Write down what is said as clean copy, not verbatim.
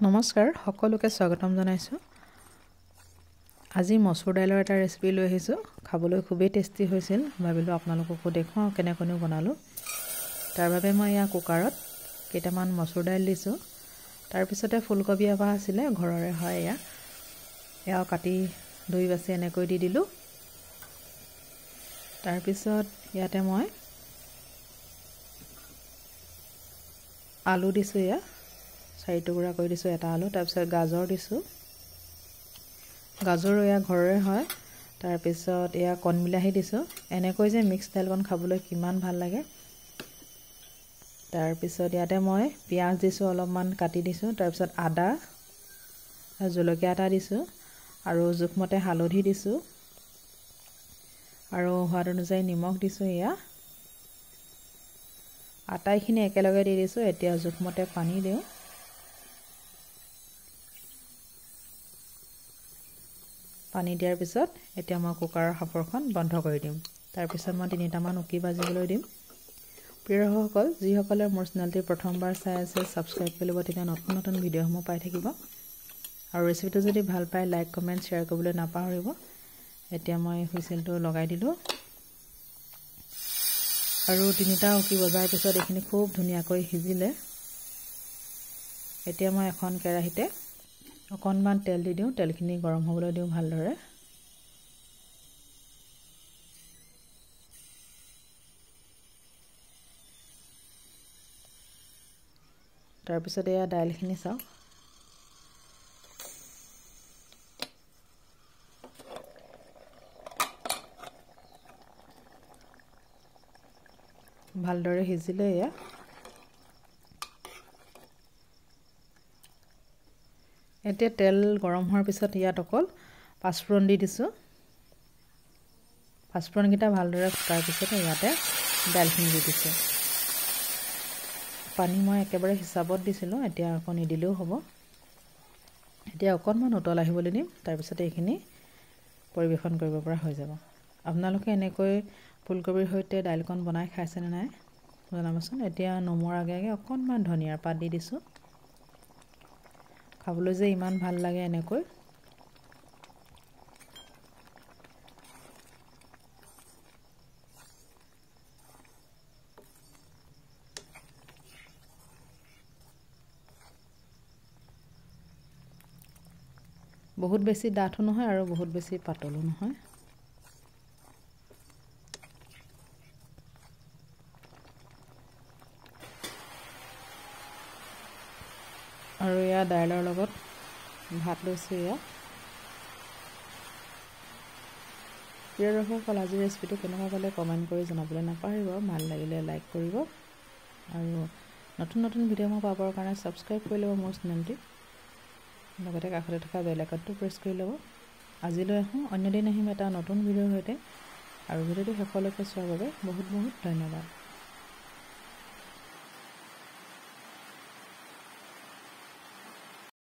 নমস্কাৰ সকলোকে স্বাগতম জনাইছো। আজি মসুৰ দাইলৰ এটা ৰেচিপি লৈ আহিছো। খাবলৈ খুবেই টেষ্টি হৈছিল। ভাবিলো আপোনালোককো দেখুৱাও কেনেকৈ বনালো। তাৰ বাবে মই ইয়া কুকাৰত কেইটামান মসুৰ দাইল দিছো। তাৰ পিছতে ফুলকবি এবাৰ আছিল ঘৰৰে হয় এয়া কাটি ধুই বাছি এনেকৈ দি দিলো। তাৰ পিছত ইয়াতে মই আলু দিছো ইয়া 4 টুকুৰা কৰি দিছো এটা আলু। তাৰ পিছত গাজৰ দিছো। গাজৰ এয়া ঘৰৰে হয়। তাৰ পিছত এয়া কণ বিলাহী দিছো। এনেকৈ যে মিক্স দাইলখন খাবলৈ কিমান ভাল লাগে। তাৰ পিছত ইয়াতে মই পিয়াজ দিছো অলপমান কাটি দিছো। তাৰ পিছত আদা আৰু জলকীয়া এটা দিছো আৰু জোখমতে হালধি দিছো আৰু সোৱাদ অনুযায়ী নিমখ দিছো। এয়া আটাইখিনি একেলগে দি দিছো। এতিয়া জোখমতে পানী দিওঁ। পানী দিয়াৰ পিছত এতিয়া মই কুকাৰৰ সাফৰখন বন্ধ কৰি দিম। তাৰ পিছত মই 3টামান উকি ভাজিবলৈ দিম। প্ৰিয় দৰ্শকসকল, যিসকলে মোৰ চেনেলটি প্ৰথমবাৰ চাই আছে সাবস্ক্ৰাইব কৰি ল'ব, তেতিয়া নতুন নতুন ভিডিঅ'সমূহ পাই থাকিব। আৰু ৰেচিপিটো যদি ভাল পায় লাইক কমেন্ট শ্বেয়াৰ কৰিবলৈ নাপাহৰিব। এতিয়া মই হুইচেলটো লগাই দিলো আৰু 3টা উকি বজাৰ পিছত এইখিনি খুব ধুনীয়াকৈ সিজিলে। এতিয়া মই এখন কেৰাহীতে অকণমান তেল দি দিওঁ। তেলখিনি গৰম হ'বলৈ দিওঁ ভালদৰে। তাৰ পিছত এয়া দাইলখিনি চাওঁ। ভালদৰে সিজিলে এয়া। এতিয়া তেল গৰম হোৱাৰ পিছত ইয়াত অকল পাঁচফোৰণ দি দিছো। পাঁচফোৰণকেইটা ভালদৰে ফুটাৰ পিছত ইয়াতে দাইলখিনি দি দিছো। পানী মই একেবাৰে হিচাপত দিছিলো, এতিয়া আকৌ নিদিলেও হ'ব। এতিয়া অকণমান উতল আহিবলৈ দিম। তাৰ পিছত এইখিনি পৰিবেশন কৰিব পৰা হৈ যাব। আপোনালোকে এনেকৈ ফুলকবিৰ সৈতে দাইলখন বনাই খাইছেনে নাই জনাবচোন। এতিয়া নমৰ আগে অকণমান ধনিয়াৰ পাত দি দিছো। খাবলৈ যে ইমান ভাল লাগে এনেকৈ। বহুত বেছি ডাঠো নহয় আৰু বহুত বেছি পাতলো নহয়। আৰু এয়া দাইলৰ লগত ভাত লৈছো এয়া। প্ৰিয় দৰ্শকসকল, আজিৰ ৰেচিপিটো কেনেকুৱা পালে কমেণ্ট কৰি জনাবলৈ নাপাহৰিব। ভাল লাগিলে লাইক কৰিব আৰু নতুন নতুন ভিডিঅ' পাবৰ কাৰণে সাবস্ক্ৰাইব কৰি ল'ব মোৰ চেনেলটি। লগতে কাষতে থকা বেল আইকনটো প্ৰেছ কৰি ল'ব। আজিলৈ আহোঁ, অন্য দিন আহিম এটা নতুন ভিডিঅ'ৰ সৈতে। আৰু ভিডিঅ'টো শেষলৈকে চোৱাৰ বাবে বহুত বহুত ধন্যবাদ।